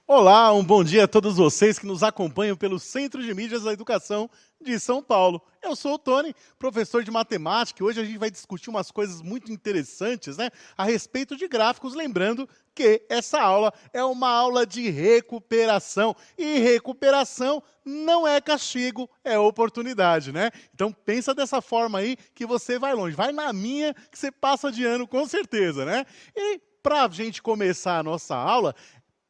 Olá, um bom dia a todos vocês que nos acompanham pelo Centro de Mídias da Educação de São Paulo. Eu sou o Tony, professor de matemática, e hoje a gente vai discutir umas coisas muito interessantes, a respeito de gráficos, lembrando que essa aula é uma aula de recuperação, e recuperação não é castigo, é oportunidade, Então pensa dessa forma aí que você vai longe, vai na minha que você passa de ano com certeza, E para a gente começar a nossa aula,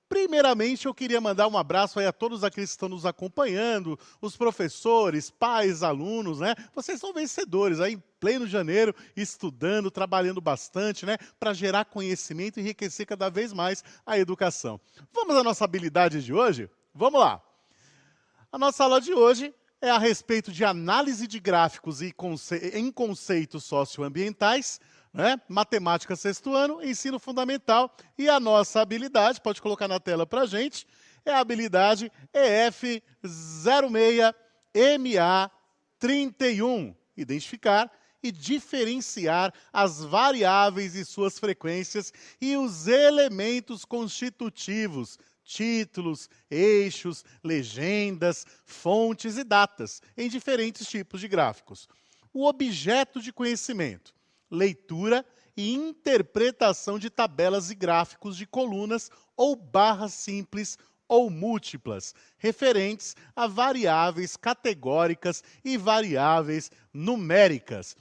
primeiramente, eu queria mandar um abraço aí a todos aqueles que estão nos acompanhando, os professores, pais, alunos, Vocês são vencedores aí em pleno janeiro, estudando, trabalhando bastante, Para gerar conhecimento e enriquecer cada vez mais a educação. Vamos à nossa habilidade de hoje? Vamos lá. A nossa aula de hoje é a respeito de análise de gráficos em conceitos socioambientais, Matemática sexto ano, ensino fundamental. E a nossa habilidade, pode colocar na tela para a gente, é a habilidade EF06MA31. Identificar e diferenciar as variáveis e suas frequências e os elementos constitutivos, títulos, eixos, legendas, fontes e datas, em diferentes tipos de gráficos. O objeto de conhecimento: leitura e interpretação de tabelas e gráficos de colunas ou barras simples ou múltiplas, referentes a variáveis categóricas e variáveis numéricas.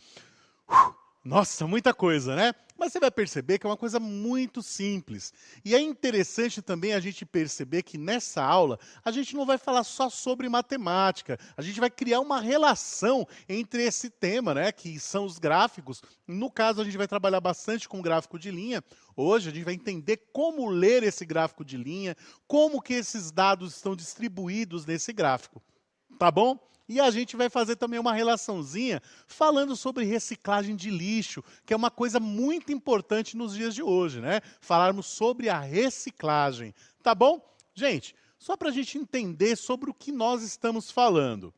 Nossa, muita coisa, Mas você vai perceber que é uma coisa muito simples. E é interessante também a gente perceber que nessa aula a gente não vai falar só sobre matemática, a gente vai criar uma relação entre esse tema, que são os gráficos. No caso, a gente vai trabalhar bastante com gráfico de linha. Hoje a gente vai entender como ler esse gráfico de linha, como que esses dados estão distribuídos nesse gráfico. Tá bom? E a gente vai fazer também uma relaçãozinha falando sobre reciclagem de lixo, que é uma coisa muito importante nos dias de hoje, Falarmos sobre a reciclagem, tá bom? Gente, só para a gente entender sobre o que nós estamos falando.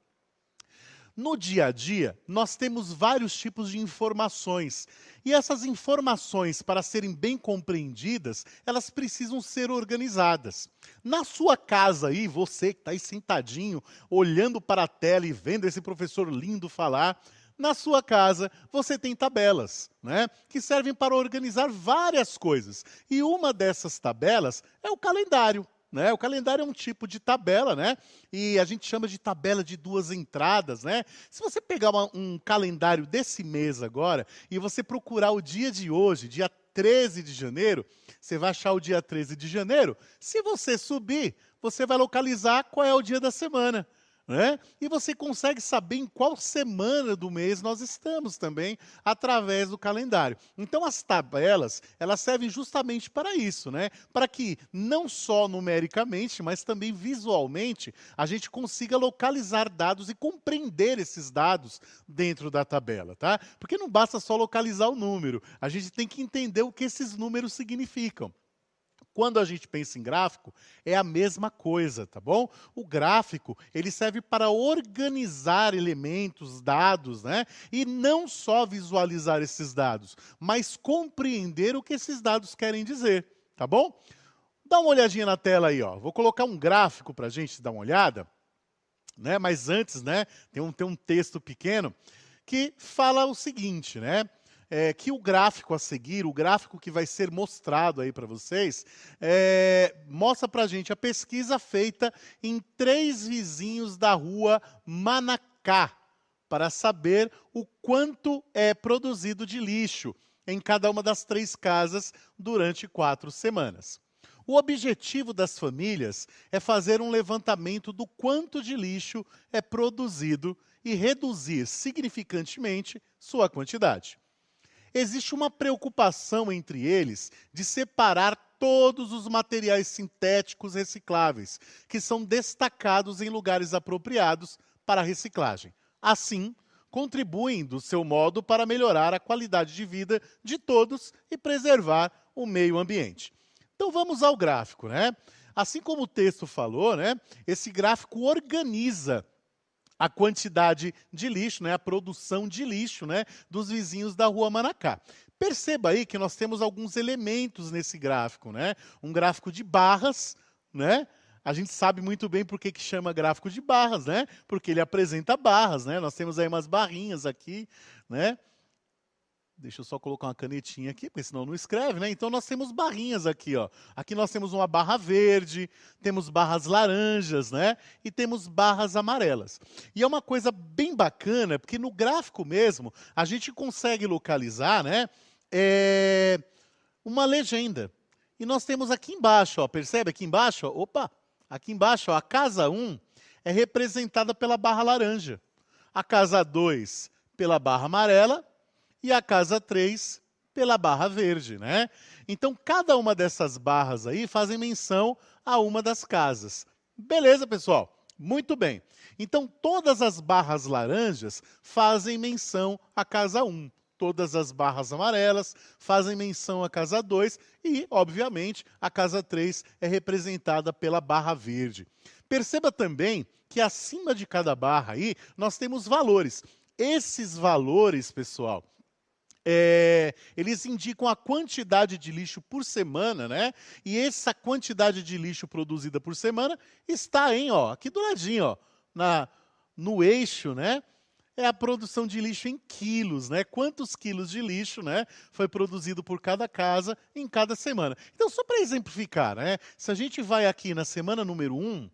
No dia a dia, nós temos vários tipos de informações. E essas informações, para serem bem compreendidas, elas precisam ser organizadas. Na sua casa aí, você que está aí sentadinho, olhando para a tela e vendo esse professor lindo falar, na sua casa você tem tabelas, que servem para organizar várias coisas. E uma dessas tabelas é o calendário. O calendário é um tipo de tabela, E a gente chama de tabela de duas entradas, Se você pegar um calendário desse mês agora e você procurar o dia de hoje, dia 13 de janeiro, você vai achar o dia 13 de janeiro. Se você subir, você vai localizar qual é o dia da semana. E você consegue saber em qual semana do mês nós estamos também, através do calendário. Então, as tabelas, elas servem justamente para isso, Para que, não só numericamente, mas também visualmente, a gente consiga localizar dados e compreender esses dados dentro da tabela, tá? Porque não basta só localizar o número, a gente tem que entender o que esses números significam. Quando a gente pensa em gráfico, é a mesma coisa, tá bom? O gráfico, ele serve para organizar elementos, dados, E não só visualizar esses dados, mas compreender o que esses dados querem dizer, tá bom? Dá uma olhadinha na tela aí, ó. Vou colocar um gráfico para a gente dar uma olhada, Mas antes, tem um texto pequeno que fala o seguinte, que o gráfico a seguir, o gráfico que vai ser mostrado aí para vocês, mostra para a gente a pesquisa feita em 3 vizinhos da rua Manacá, para saber o quanto é produzido de lixo em cada uma das 3 casas durante 4 semanas. O objetivo das famílias é fazer um levantamento do quanto de lixo é produzido e reduzir significantemente sua quantidade. Existe uma preocupação entre eles de separar todos os materiais sintéticos recicláveis, que são destacados em lugares apropriados para a reciclagem. Assim, contribuem do seu modo para melhorar a qualidade de vida de todos e preservar o meio ambiente. Então vamos ao gráfico, Assim como o texto falou, esse gráfico organiza a quantidade de lixo, a produção de lixo, dos vizinhos da rua Manacá. Perceba aí que nós temos alguns elementos nesse gráfico, Um gráfico de barras, né? A gente sabe muito bem por que que chama gráfico de barras, né? Porque ele apresenta barras, né? Nós temos aí umas barrinhas aqui, né? Deixa eu só colocar uma canetinha aqui, porque senão não escreve, né? Então nós temos barrinhas aqui, ó. Aqui nós temos uma barra verde, temos barras laranjas, né? E temos barras amarelas. E é uma coisa bem bacana, porque no gráfico mesmo, a gente consegue localizar, né? Uma legenda. E nós temos aqui embaixo, ó, percebe aqui embaixo? Ó, opa! Aqui embaixo, ó, a casa 1 é representada pela barra laranja. A casa 2 pela barra amarela e a casa 3 pela barra verde, né? Então, cada uma dessas barras aí fazem menção a uma das casas. Beleza, pessoal? Muito bem. Então, todas as barras laranjas fazem menção à casa 1. Todas as barras amarelas fazem menção à casa 2 e, obviamente, a casa 3 é representada pela barra verde. Perceba também que acima de cada barra aí, nós temos valores. Esses valores, pessoal, eles indicam a quantidade de lixo por semana, né? E essa quantidade de lixo produzida por semana está aqui do ladinho, ó, no eixo, né? É a produção de lixo em quilos, né? Quantos quilos de lixo, né, foi produzido por cada casa em cada semana. Então, só para exemplificar, né? Se a gente vai aqui na semana número 1,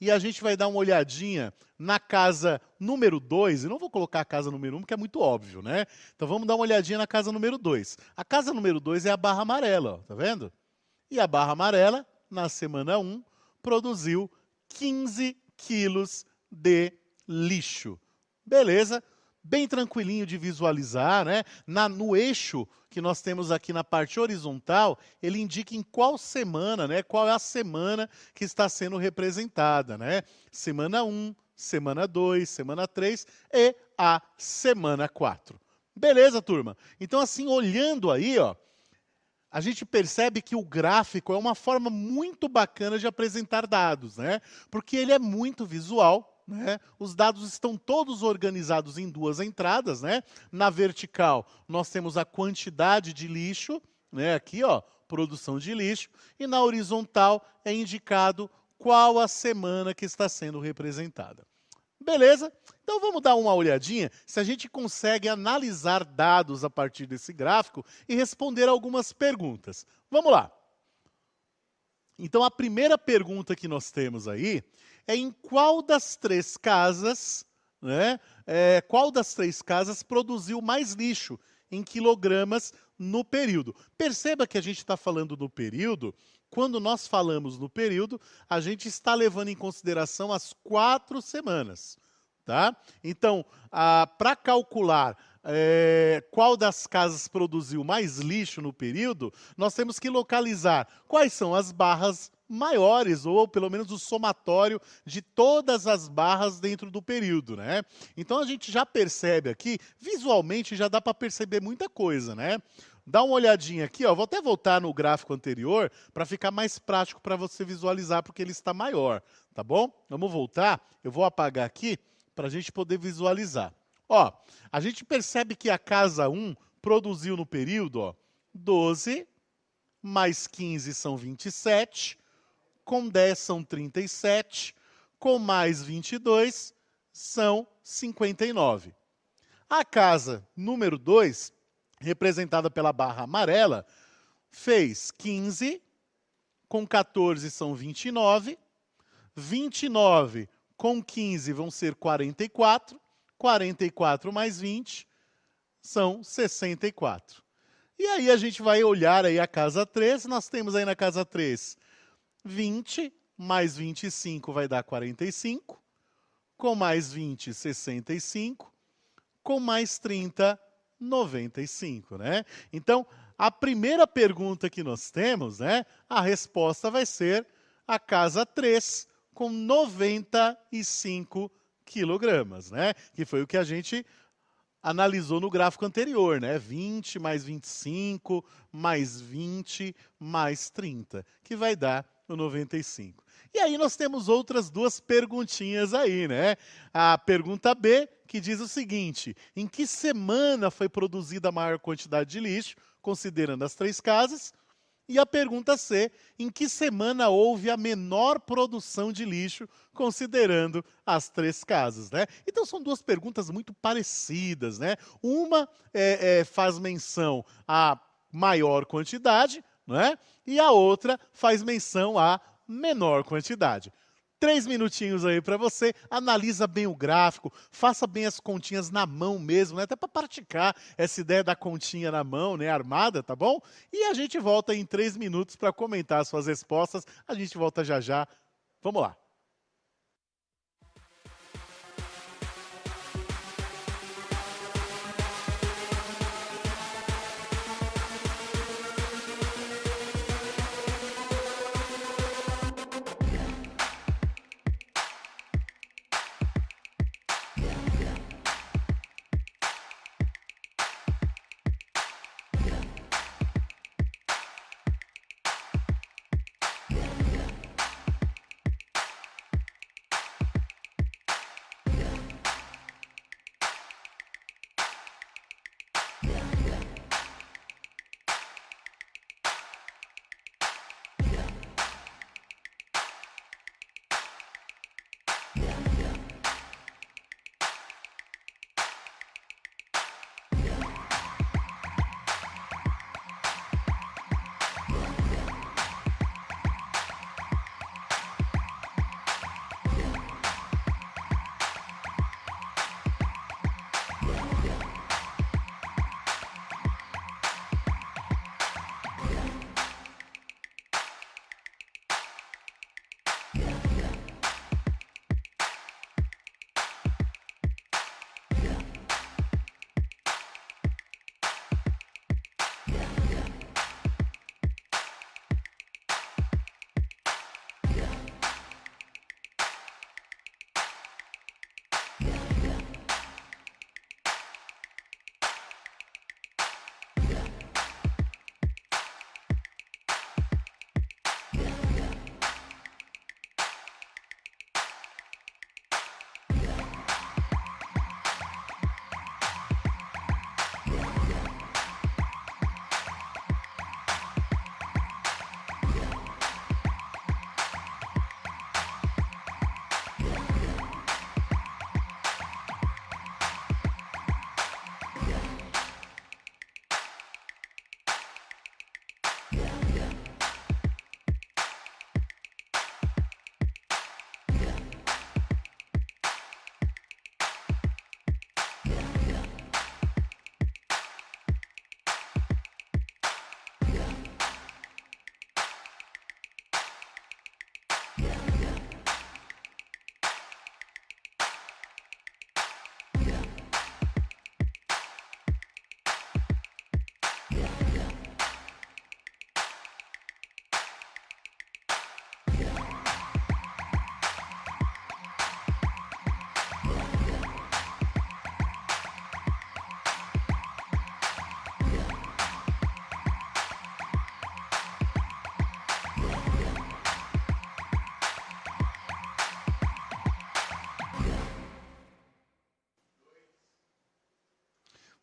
e a gente vai dar uma olhadinha na casa número 2, eu não vou colocar a casa número 1 porque é muito óbvio, né? Então vamos dar uma olhadinha na casa número 2. A casa número 2 é a barra amarela, ó, tá vendo? E a barra amarela, na semana 1, produziu 15 quilos de lixo. Beleza? Bem tranquilinho de visualizar, né? No eixo que nós temos aqui na parte horizontal, ele indica em qual semana, né? Qual é a semana que está sendo representada, né? Semana 1, semana 2, semana 3 e a semana 4. Beleza, turma? Então, assim, olhando aí, ó, a gente percebe que o gráfico é uma forma muito bacana de apresentar dados, né? Porque ele é muito visual, né? Os dados estão todos organizados em duas entradas, né? Na vertical, nós temos a quantidade de lixo, né? Aqui, ó, produção de lixo. E na horizontal é indicado qual a semana que está sendo representada. Beleza? Então vamos dar uma olhadinha se a gente consegue analisar dados a partir desse gráfico e responder algumas perguntas. Vamos lá. Então a primeira pergunta que nós temos aí é em qual das três casas, né, qual das três casas produziu mais lixo em quilogramas no período. Perceba que a gente está falando no período. Quando nós falamos no período, a gente está levando em consideração as 4 semanas. Tá? Então, para calcular qual das casas produziu mais lixo no período, nós temos que localizar quais são as barras maiores, ou pelo menos o somatório de todas as barras dentro do período, né? Então a gente já percebe aqui, visualmente já dá para perceber muita coisa, né? Dá uma olhadinha aqui, ó. Vou até voltar no gráfico anterior para ficar mais prático para você visualizar, porque ele está maior, tá bom? Vamos voltar, eu vou apagar aqui para a gente poder visualizar. Ó, a gente percebe que a casa 1 produziu no período, ó, 12, mais 15 são 27, com 10 são 37, com mais 22 são 59. A casa número 2, representada pela barra amarela, fez 15, com 14 são 29, 29 com 15 vão ser 44, 44 mais 20 são 64. E aí a gente vai olhar aí a casa 3, nós temos aí na casa 3 20, mais 25 vai dar 45, com mais 20, 65, com mais 30, 95, né? Então, a primeira pergunta que nós temos, né, a resposta vai ser a casa 3, com 95 quilogramas, né? Que foi o que a gente analisou no gráfico anterior, né? 20 mais 25, mais 20, mais 30, que vai dar o 95. E aí nós temos outras duas perguntinhas aí, né? A pergunta B, que diz o seguinte: em que semana foi produzida a maior quantidade de lixo, considerando as três casas? E a pergunta C, em que semana houve a menor produção de lixo, considerando as 3 casas, né? Então são 2 perguntas muito parecidas, né? Uma faz menção à maior quantidade, né? E a outra faz menção à menor quantidade. 3 minutinhos aí para você, analisa bem o gráfico, faça bem as continhas na mão mesmo, né? Até para praticar essa ideia da continha na mão, né? Armada, tá bom? E a gente volta em 3 minutos para comentar as suas respostas. A gente volta já já. Vamos lá.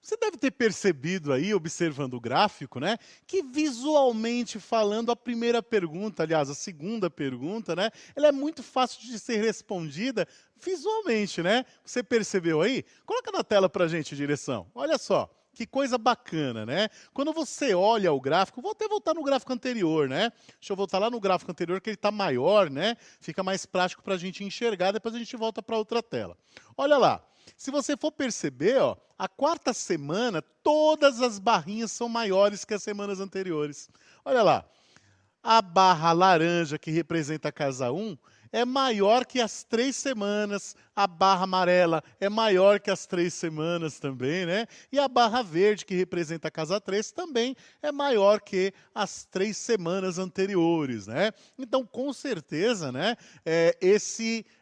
Você deve ter percebido aí, observando o gráfico, né, que visualmente falando, a primeira pergunta, aliás, a segunda pergunta, né, ela é muito fácil de ser respondida visualmente, né? Você percebeu aí? Coloca na tela para a gente, direção. Olha só. Que coisa bacana, né? Quando você olha o gráfico, vou até voltar no gráfico anterior, né? Deixa eu voltar lá no gráfico anterior, que ele está maior, né? Fica mais prático para a gente enxergar, depois a gente volta para outra tela. Olha lá. Se você for perceber, ó, a 4ª semana, todas as barrinhas são maiores que as semanas anteriores. Olha lá, a barra laranja, que representa a casa 1, é maior que as 3 semanas, a barra amarela é maior que as 3 semanas também, né? E a barra verde, que representa a casa 3, também é maior que as 3 semanas anteriores, né? Então, com certeza, né,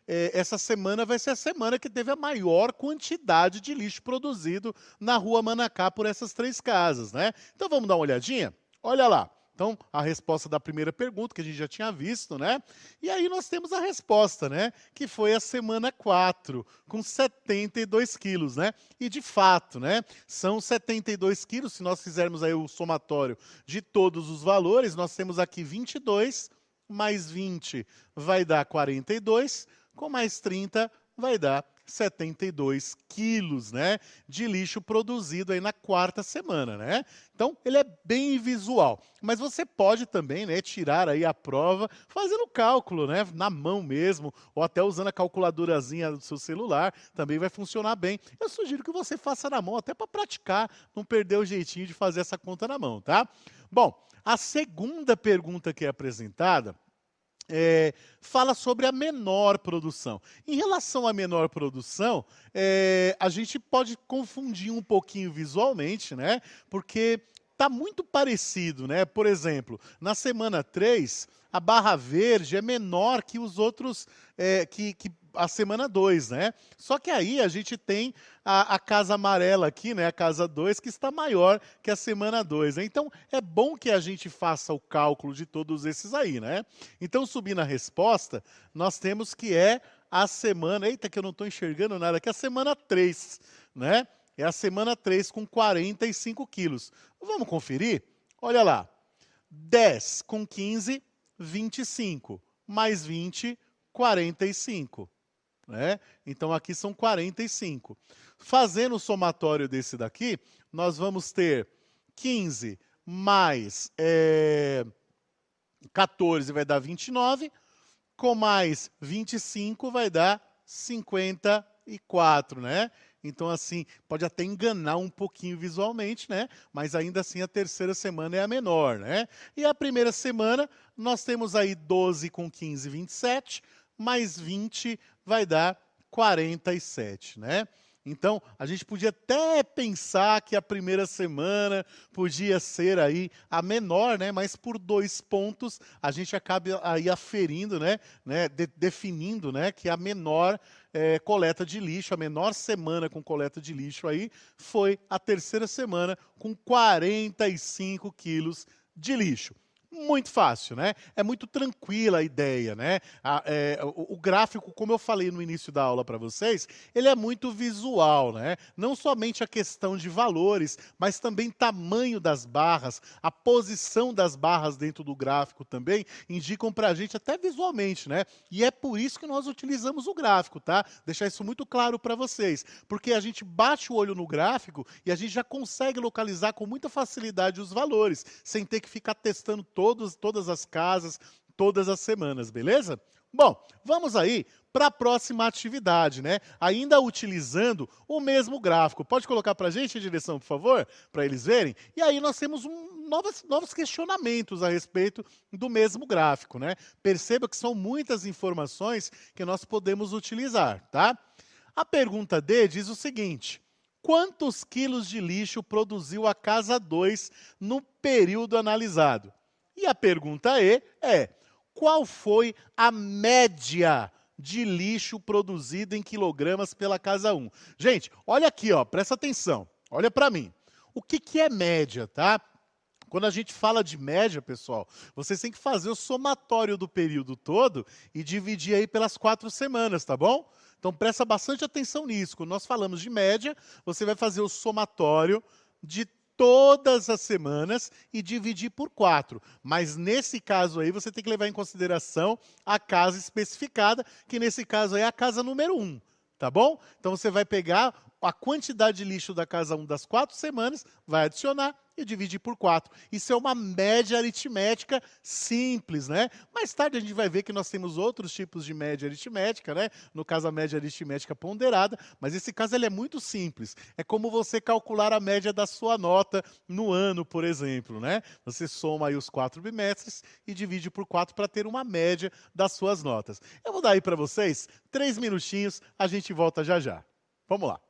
essa semana vai ser a semana que teve a maior quantidade de lixo produzido na Rua Manacá por essas 3 casas, né? Então, vamos dar uma olhadinha? Olha lá. Então, a resposta da primeira pergunta, que a gente já tinha visto, né? E aí nós temos a resposta, né? Que foi a semana 4, com 72 quilos, né? E de fato, né? São 72 quilos, se nós fizermos aí o somatório de todos os valores, nós temos aqui 22, mais 20 vai dar 42, com mais 30 vai dar 72 quilos, né, de lixo produzido aí na 4ª semana, né? Então, ele é bem visual. Mas você pode também, né, tirar aí a prova fazendo o cálculo, né, na mão mesmo, ou até usando a calculadorazinha do seu celular, também vai funcionar bem. Eu sugiro que você faça na mão, até para praticar, não perder o jeitinho de fazer essa conta na mão, tá? Bom, a segunda pergunta que é apresentada fala sobre a menor produção. Em relação à menor produção, a gente pode confundir um pouquinho visualmente, né? Porque está muito parecido, né? Por exemplo, na semana 3, a barra verde é menor que os outros, que a semana 2, né? Só que aí a gente tem a casa amarela aqui, né? A casa 2, que está maior que a semana 2. Né? Então, é bom que a gente faça o cálculo de todos esses aí, né? Então, subindo a resposta, nós temos que é a semana... Eita, que eu não estou enxergando nada. Que é a semana 3, né? É a semana 3 com 45 quilos. Vamos conferir? Olha lá. 10 com 15, 25. Mais 20, 45. Né? Então, aqui são 45. Fazendo o somatório desse daqui, nós vamos ter 15 mais 14 vai dar 29, com mais 25 vai dar 54, né? Então, assim, pode até enganar um pouquinho visualmente, né? Mas ainda assim a terceira semana é a menor, né? E a primeira semana, nós temos aí 12 com 15, 27, mais 20 vai dar 47, né? Então, a gente podia até pensar que a primeira semana podia ser aí a menor, né? Mas por 2 pontos a gente acaba aí aferindo, né? Definindo, né? Que a menor coleta de lixo, a menor semana com coleta de lixo aí foi a terceira semana com 45 quilos de lixo. Muito fácil, né? É muito tranquila a ideia, né? O gráfico, como eu falei no início da aula para vocês, ele é muito visual, né? Não somente a questão de valores, mas também tamanho das barras, a posição das barras dentro do gráfico também indicam para a gente até visualmente, né? E é por isso que nós utilizamos o gráfico, tá? Deixar isso muito claro para vocês, porque a gente bate o olho no gráfico e a gente já consegue localizar com muita facilidade os valores, sem ter que ficar testando todas as casas, todas as semanas, beleza? Bom, vamos aí para a próxima atividade, né? Ainda utilizando o mesmo gráfico. Pode colocar para a gente a direção, por favor? Para eles verem. E aí nós temos novos questionamentos a respeito do mesmo gráfico, né? Perceba que são muitas informações que nós podemos utilizar, tá? A pergunta D diz o seguinte: quantos quilos de lixo produziu a casa 2 no período analisado? E a pergunta E é: qual foi a média de lixo produzido em quilogramas pela casa 1? Gente, olha aqui, ó, presta atenção, olha para mim. O que é média, tá? Quando a gente fala de média, pessoal, vocês têm que fazer o somatório do período todo e dividir aí pelas 4 semanas, tá bom? Então presta bastante atenção nisso. Quando nós falamos de média, você vai fazer o somatório de todas as semanas e dividir por 4. Mas nesse caso aí, você tem que levar em consideração a casa especificada, que nesse caso aí é a casa número 1, tá bom? Então você vai pegar a quantidade de lixo da casa 1 das 4 semanas, vai adicionar e dividir por 4. Isso é uma média aritmética simples, né? Mais tarde a gente vai ver que nós temos outros tipos de média aritmética, né? No caso, a média aritmética ponderada, mas esse caso ele é muito simples. É como você calcular a média da sua nota no ano, por exemplo, né? Você soma aí os 4 bimestres e divide por 4 para ter uma média das suas notas. Eu vou dar aí para vocês 3 minutinhos, a gente volta já já. Vamos lá.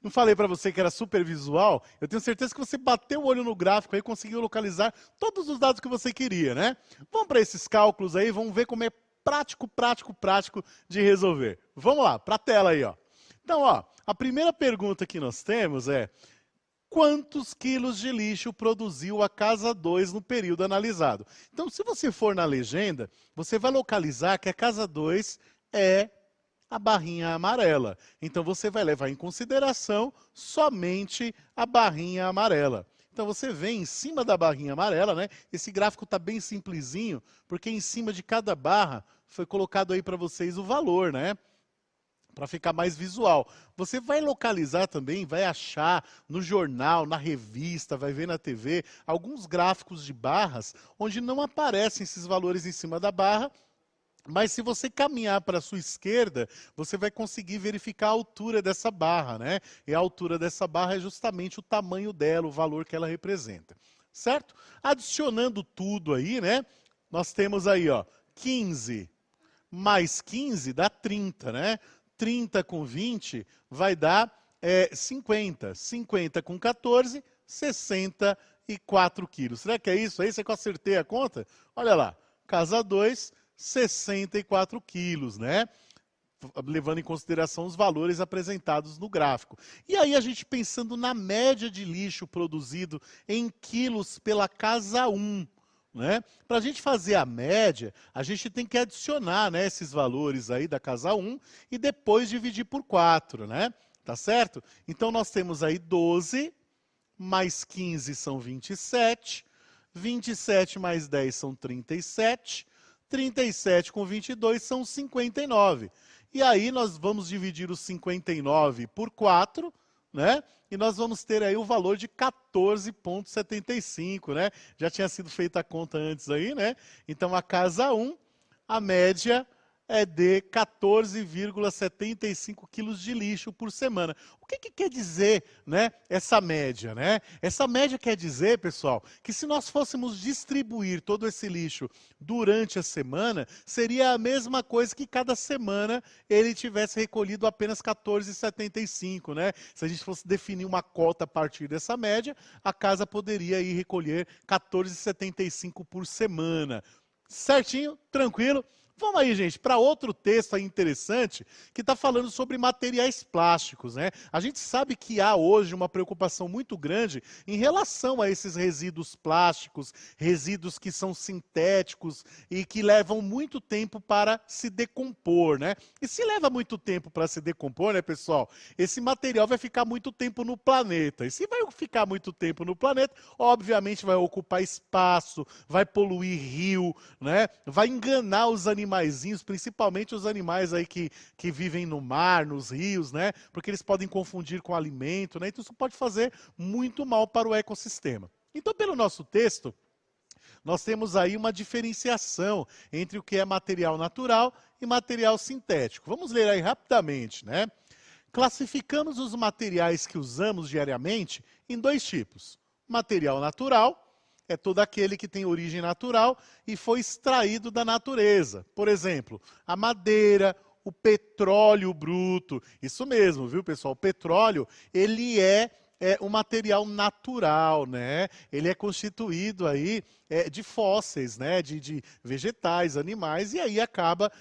Não falei para você que era super visual? Eu tenho certeza que você bateu o olho no gráfico aí e conseguiu localizar todos os dados que você queria, né? Vamos para esses cálculos aí, vamos ver como é prático de resolver. Vamos lá, para a tela aí, ó. Então, ó, a primeira pergunta que nós temos é: quantos quilos de lixo produziu a casa 2 no período analisado? Então, se você for na legenda, você vai localizar que a casa 2 é a barrinha amarela. Então, você vai levar em consideração somente a barrinha amarela. Então, você vê em cima da barrinha amarela, né? Esse gráfico está bem simplesinho, porque em cima de cada barra foi colocado aí para vocês o valor, né? Para ficar mais visual. Você vai localizar também, vai achar no jornal, na revista, vai ver na TV, alguns gráficos de barras onde não aparecem esses valores em cima da barra, mas se você caminhar para a sua esquerda, você vai conseguir verificar a altura dessa barra, né? E a altura dessa barra é justamente o tamanho dela, o valor que ela representa, certo? Adicionando tudo aí, né? Nós temos aí, ó, 15 mais 15 dá 30, né? 30 com 20 vai dar 50. 50 com 14, 64 quilos. Será que é isso aí? Você que eu acertei a conta? Olha lá, casa 2, 64 quilos, né? Levando em consideração os valores apresentados no gráfico. E aí a gente pensando na média de lixo produzido em quilos pela casa 1. Né? Para a gente fazer a média, a gente tem que adicionar, né, esses valores aí da casa 1 e depois dividir por 4, né? Tá certo? Então nós temos aí 12, mais 15 são 27, 27 mais 10 são 37, 37 com 22 são 59. E aí nós vamos dividir os 59 por 4, né? E nós vamos ter aí o valor de 14,75, né? Já tinha sido feita a conta antes aí, né? Então a casa 1, a média é de 14,75 quilos de lixo por semana. O que quer dizer, né, essa média, né? Essa média quer dizer, pessoal, que se nós fôssemos distribuir todo esse lixo durante a semana, seria a mesma coisa que cada semana ele tivesse recolhido apenas 14,75, né? Se a gente fosse definir uma cota a partir dessa média, a casa poderia ir recolher 14,75 por semana. Certinho? Tranquilo? Vamos aí, gente, para outro texto aí interessante que está falando sobre materiais plásticos, né? A gente sabe que há hoje uma preocupação muito grande em relação a esses resíduos plásticos, resíduos que são sintéticos e que levam muito tempo para se decompor, né? E se leva muito tempo para se decompor, né, pessoal? Esse material vai ficar muito tempo no planeta. E se vai ficar muito tempo no planeta, obviamente vai ocupar espaço, vai poluir rio, né? Vai enganar os animaizinhos, principalmente os animais aí que vivem no mar, nos rios, né? Porque eles podem confundir com alimento, né? Então isso pode fazer muito mal para o ecossistema. Então, pelo nosso texto, nós temos aí uma diferenciação entre o que é material natural e material sintético. Vamos ler aí rapidamente, né? Classificamos os materiais que usamos diariamente em dois tipos. Material natural é todo aquele que tem origem natural e foi extraído da natureza. Por exemplo, a madeira, o petróleo bruto. Isso mesmo, viu, pessoal? O petróleo, ele é um material natural, né? Ele é constituído aí de fósseis, né? De vegetais, animais, e aí acaba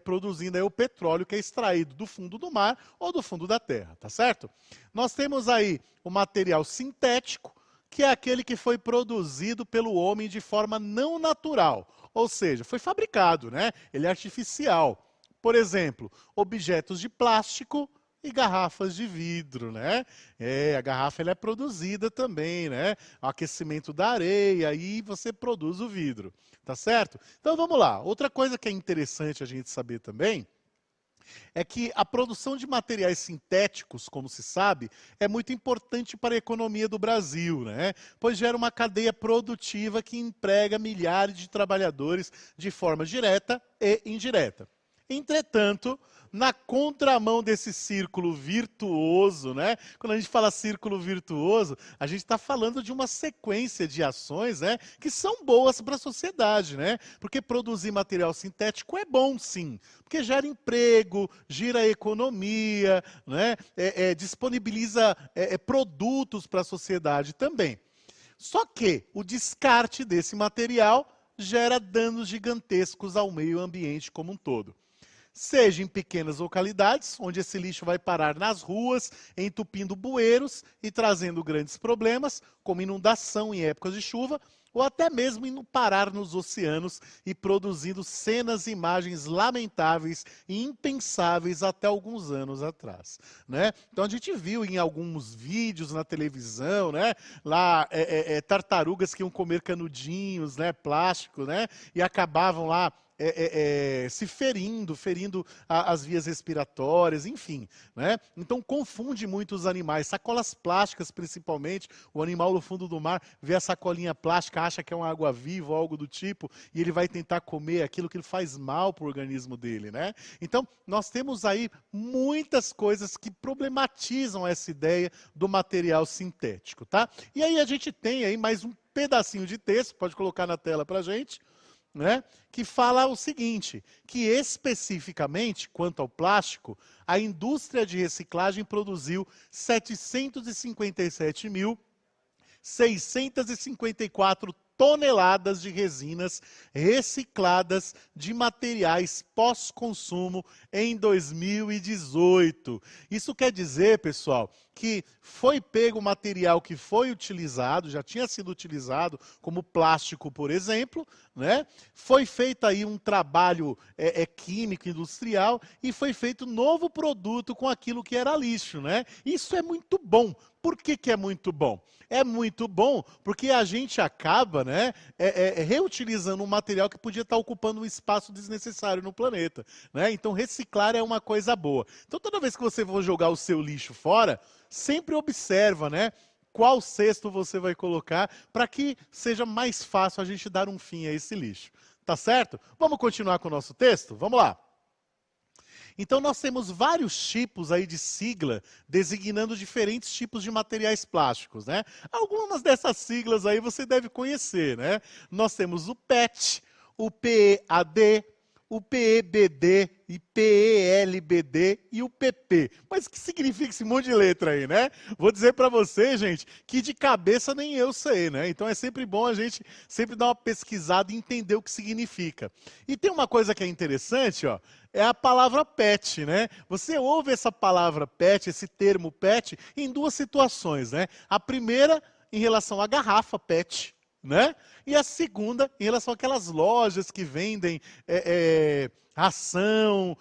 produzindo aí o petróleo que é extraído do fundo do mar ou do fundo da terra, tá certo? Nós temos aí o material sintético, que é aquele que foi produzido pelo homem de forma não natural, ou seja, foi fabricado, né? Ele é artificial. Por exemplo, objetos de plástico e garrafas de vidro, né? A garrafa ela é produzida também, né? O aquecimento da areia, aí você produz o vidro, tá certo? Então vamos lá. Outra coisa que é interessante a gente saber também é que a produção de materiais sintéticos, como se sabe, é muito importante para a economia do Brasil, né? Pois gera uma cadeia produtiva que emprega milhares de trabalhadores de forma direta e indireta. Entretanto, na contramão desse círculo virtuoso, né? Quando a gente fala círculo virtuoso, a gente está falando de uma sequência de ações, né? Que são boas para a sociedade, né? Porque produzir material sintético é bom, sim. Porque gera emprego, gira a economia, né? Disponibiliza produtos para a sociedade também. Só que o descarte desse material gera danos gigantescos ao meio ambiente como um todo. Seja em pequenas localidades, onde esse lixo vai parar nas ruas, entupindo bueiros e trazendo grandes problemas, como inundação em épocas de chuva, ou até mesmo indo parar nos oceanos e produzindo cenas e imagens lamentáveis e impensáveis até alguns anos atrás, né? Então a gente viu em alguns vídeos na televisão, né? Lá tartarugas que iam comer canudinhos, né? Plástico, né? E acabavam lá se ferindo as vias respiratórias, enfim, né? Então confunde muito os animais, sacolas plásticas principalmente, o animal no fundo do mar vê a sacolinha plástica, acha que é uma água-viva ou algo do tipo, e ele vai tentar comer aquilo que ele faz mal para o organismo dele, né? Então nós temos aí muitas coisas que problematizam essa ideia do material sintético, tá? E aí a gente tem aí mais um pedacinho de texto, pode colocar na tela para a gente, né, que fala o seguinte, que especificamente, quanto ao plástico, a indústria de reciclagem produziu 757.654 toneladas de resinas recicladas de materiais pós-consumo em 2018. Isso quer dizer, pessoal, que foi pego o material que foi utilizado, já tinha sido utilizado, como plástico, por exemplo, né? Foi feito aí um trabalho químico, industrial, e foi feito novo produto com aquilo que era lixo, né? Isso é muito bom. Por que que é muito bom? É muito bom porque a gente acaba, né, reutilizando um material que podia estar ocupando um espaço desnecessário no planeta, né? Então reciclar é uma coisa boa. Então toda vez que você for jogar o seu lixo fora, sempre observa, né, qual cesto você vai colocar para que seja mais fácil a gente dar um fim a esse lixo. Tá certo? Vamos continuar com o nosso texto? Vamos lá. Então nós temos vários tipos aí de sigla designando diferentes tipos de materiais plásticos, né? Algumas dessas siglas aí você deve conhecer, né? Nós temos o PET, o PEAD, o PEBD e PELBD e o PP. Mas o que significa esse monte de letra aí, né? Vou dizer para você, gente, que de cabeça nem eu sei, né? Então é sempre bom a gente sempre dar uma pesquisada e entender o que significa. E tem uma coisa que é interessante, ó, é a palavra PET, né? Você ouve essa palavra PET, esse termo PET, em duas situações, né? A primeira, em relação à garrafa PET, né? E a segunda, em relação àquelas lojas que vendem ração,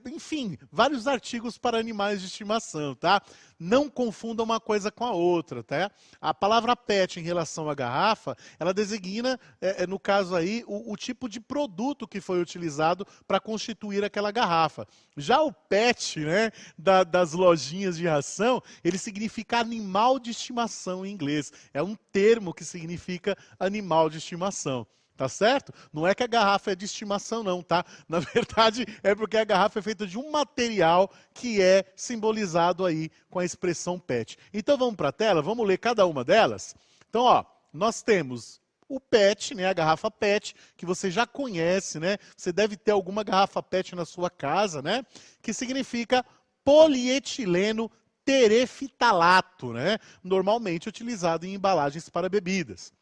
enfim, vários artigos para animais de estimação, tá? Não confunda uma coisa com a outra, tá? A palavra PET em relação à garrafa, ela designa, no caso aí, o tipo de produto que foi utilizado para constituir aquela garrafa. Já o PET, né, das lojinhas de ração, ele significa animal de estimação em inglês. É um termo que significa animal de estimação. Tá certo? Não é que a garrafa é de estimação não, tá? Na verdade, é porque a garrafa é feita de um material que é simbolizado aí com a expressão PET. Então vamos para a tela, vamos ler cada uma delas. Então, ó, nós temos o PET, né, a garrafa PET, que você já conhece, né? Você deve ter alguma garrafa PET na sua casa, né? Que significa polietileno terefitalato, né? Normalmente utilizado em embalagens para bebidas.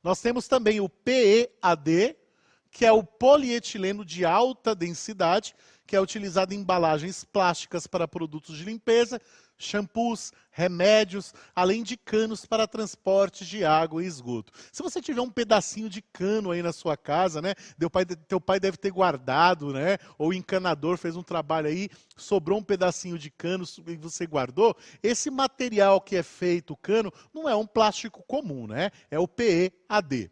Nós temos também o PEAD, que é o polietileno de alta densidade, que é utilizado em embalagens plásticas para produtos de limpeza, shampoos, remédios, além de canos para transporte de água e esgoto. Se você tiver um pedacinho de cano aí na sua casa, né, teu pai deve ter guardado, né, ou o encanador fez um trabalho aí, sobrou um pedacinho de cano e você guardou, esse material que é feito, o cano, não é um plástico comum, né, é o PEAD.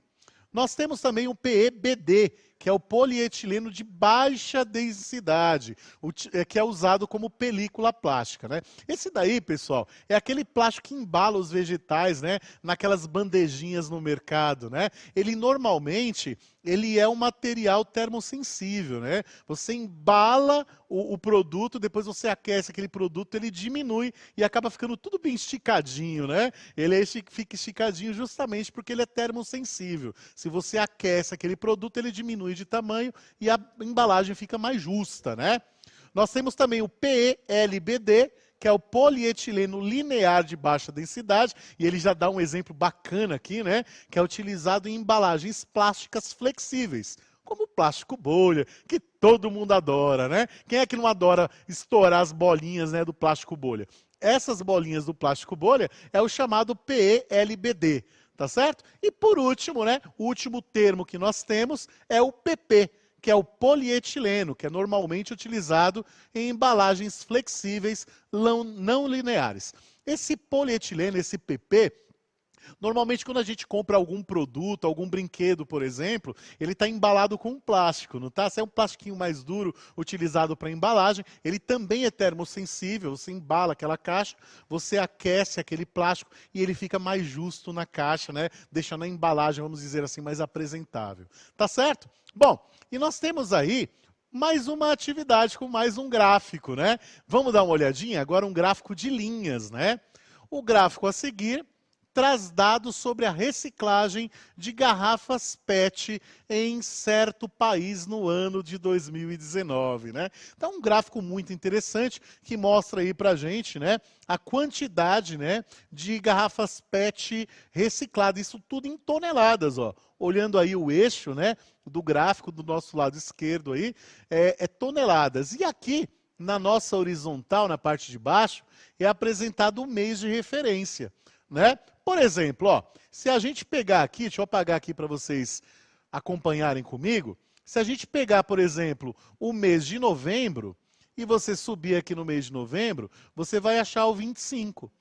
Nós temos também o PEBD, que é o polietileno de baixa densidade, que é usado como película plástica, né? Esse daí, pessoal, é aquele plástico que embala os vegetais, né, naquelas bandejinhas no mercado, né? Ele normalmente é um material termossensível, né? Você embala o produto, depois você aquece aquele produto, ele diminui e acaba ficando tudo bem esticadinho, né? Fica esticadinho justamente porque ele é termossensível. Se você aquece aquele produto, ele diminui de tamanho e a embalagem fica mais justa, né? Nós temos também o PELBD, que é o polietileno linear de baixa densidade, e ele já dá um exemplo bacana aqui, né? Que é utilizado em embalagens plásticas flexíveis, como o plástico bolha, que todo mundo adora, né? Quem é que não adora estourar as bolinhas, né, do plástico bolha? Essas bolinhas do plástico bolha é o chamado PELBD, tá certo? E por último, né, o último termo que nós temos é o PP, que é o polietileno, que é normalmente utilizado em embalagens flexíveis não lineares. Esse polietileno, esse PP, normalmente quando a gente compra algum produto, algum brinquedo, por exemplo, ele está embalado com um plástico, não está? Se é um plastiquinho mais duro utilizado para embalagem, ele também é termossensível, você embala aquela caixa, você aquece aquele plástico e ele fica mais justo na caixa, né? Deixando a embalagem, vamos dizer assim, mais apresentável. Tá certo? Bom, e nós temos aí mais uma atividade com mais um gráfico, né? Vamos dar uma olhadinha? Agora um gráfico de linhas, né? O gráfico a seguir traz dados sobre a reciclagem de garrafas PET em certo país no ano de 2019, né? Então, um gráfico muito interessante que mostra aí pra gente, né, a quantidade, né, de garrafas PET recicladas, isso tudo em toneladas, ó. Olhando aí o eixo, né, do gráfico do nosso lado esquerdo aí, é toneladas. E aqui, na nossa horizontal, na parte de baixo, é apresentado o mês de referência, né? Por exemplo, ó, se a gente pegar aqui, deixa eu apagar aqui para vocês acompanharem comigo, se a gente pegar, por exemplo, o mês de novembro, e você subir aqui no mês de novembro, você vai achar o 25.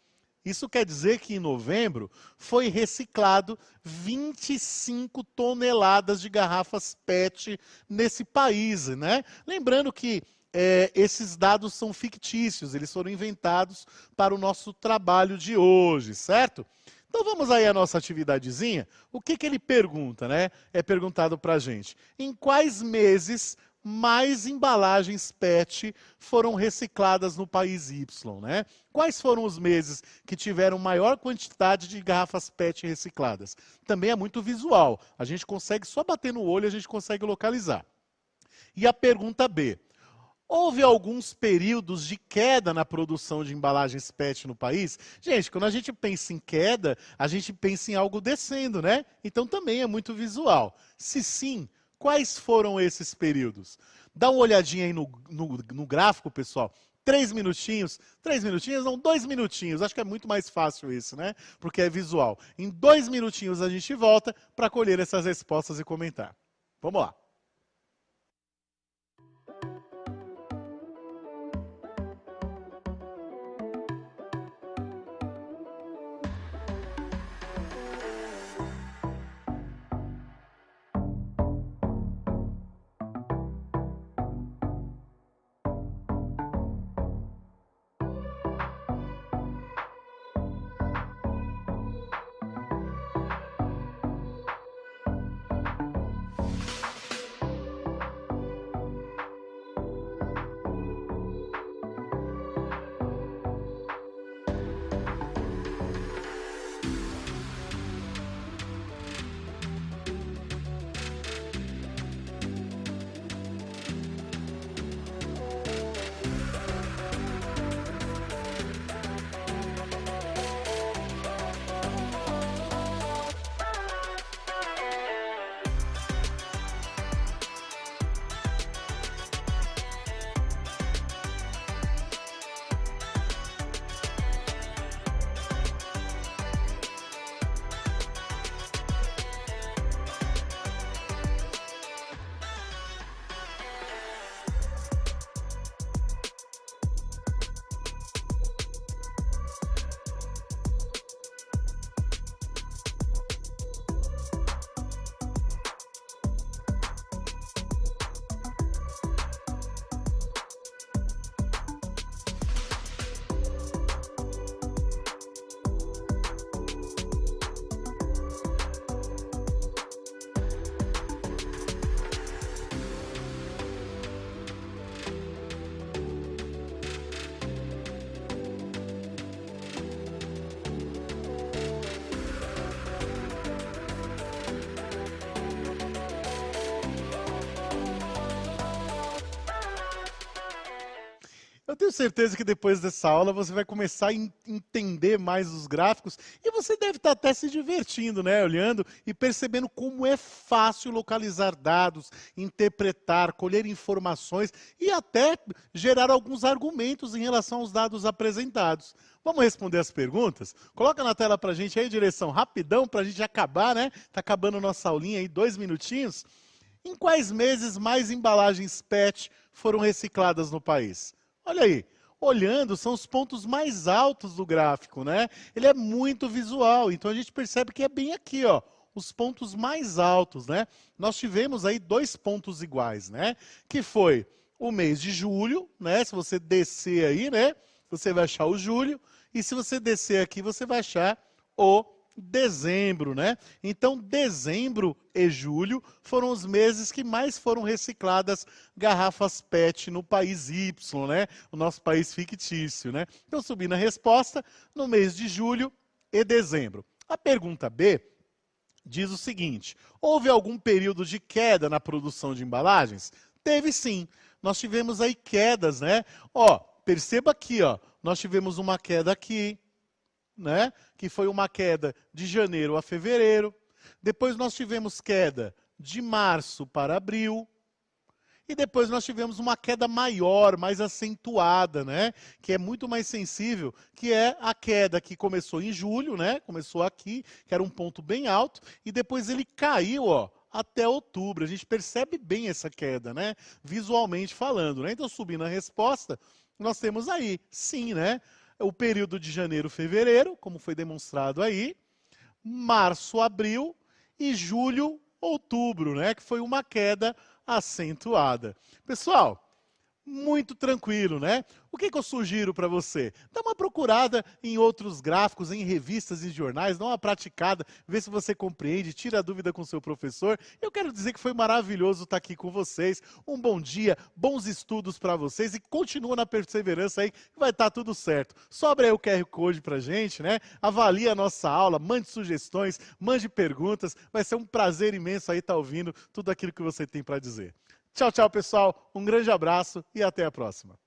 Isso quer dizer que em novembro foi reciclado 25 toneladas de garrafas PET nesse país, né? Lembrando que esses dados são fictícios, eles foram inventados para o nosso trabalho de hoje, certo? Então vamos aí à nossa atividadezinha. O que ele pergunta, né? É perguntado para a gente. Em quais meses mais embalagens PET foram recicladas no país Y, né? Quais foram os meses que tiveram maior quantidade de garrafas PET recicladas? Também é muito visual. A gente consegue, só bater no olho, a gente consegue localizar. E a pergunta B. Houve alguns períodos de queda na produção de embalagens PET no país? Gente, quando a gente pensa em queda, a gente pensa em algo descendo, né? Então também é muito visual. Se sim, quais foram esses períodos? Dá uma olhadinha aí no gráfico, pessoal. 3 minutinhos não, 2 minutinhos. Acho que é muito mais fácil isso, né? Porque é visual. Em 2 minutinhos a gente volta para colher essas respostas e comentar. Vamos lá. tenho certeza que depois dessa aula você vai começar a entender mais os gráficos e você deve estar até se divertindo, né? Olhando e percebendo como é fácil localizar dados, interpretar, colher informações e até gerar alguns argumentos em relação aos dados apresentados. Vamos responder as perguntas? Coloca na tela pra gente aí, direção, rapidão, pra gente acabar, né? Tá acabando nossa aulinha aí, 2 minutinhos. Em quais meses mais embalagens PET foram recicladas no país? Olha aí, olhando, são os pontos mais altos do gráfico, né? Ele é muito visual, então a gente percebe que é bem aqui, ó, os pontos mais altos, né? Nós tivemos aí 2 pontos iguais, né? Que foi o mês de julho, né? Se você descer aí, né? Você vai achar o julho, e se você descer aqui, você vai achar o dezembro, né? Então, dezembro e julho foram os meses que mais foram recicladas garrafas PET no país Y, né? O nosso país fictício, né? Então, subindo a resposta, no mês de julho e dezembro. A pergunta B diz o seguinte: houve algum período de queda na produção de embalagens? Teve sim. Nós tivemos aí quedas, né? Ó, perceba aqui, ó, nós tivemos uma queda aqui, né? Que foi uma queda de janeiro a fevereiro. Depois nós tivemos queda de março para abril. E depois nós tivemos uma queda maior, mais acentuada, né? Que é muito mais sensível, que é a queda que começou em julho, né? Começou aqui, que era um ponto bem alto, e depois ele caiu, ó, até outubro. A gente percebe bem essa queda, né? Visualmente falando, né? Então, subindo a resposta, nós temos aí, sim, né? O período de janeiro, fevereiro, como foi demonstrado aí, março, abril e julho, outubro, né? Que foi uma queda acentuada. Pessoal, muito tranquilo, né? O que eu sugiro para você? Dá uma procurada em outros gráficos, em revistas e jornais, dá uma praticada, vê se você compreende, tira a dúvida com o seu professor. Eu quero dizer que foi maravilhoso estar aqui com vocês. Um bom dia, bons estudos para vocês e continua na perseverança aí, que vai estar tudo certo. Sobra aí o QR Code pra gente, né? Avalie a nossa aula, mande sugestões, mande perguntas. Vai ser um prazer imenso aí estar ouvindo tudo aquilo que você tem para dizer. Tchau, tchau, pessoal. Um grande abraço e até a próxima.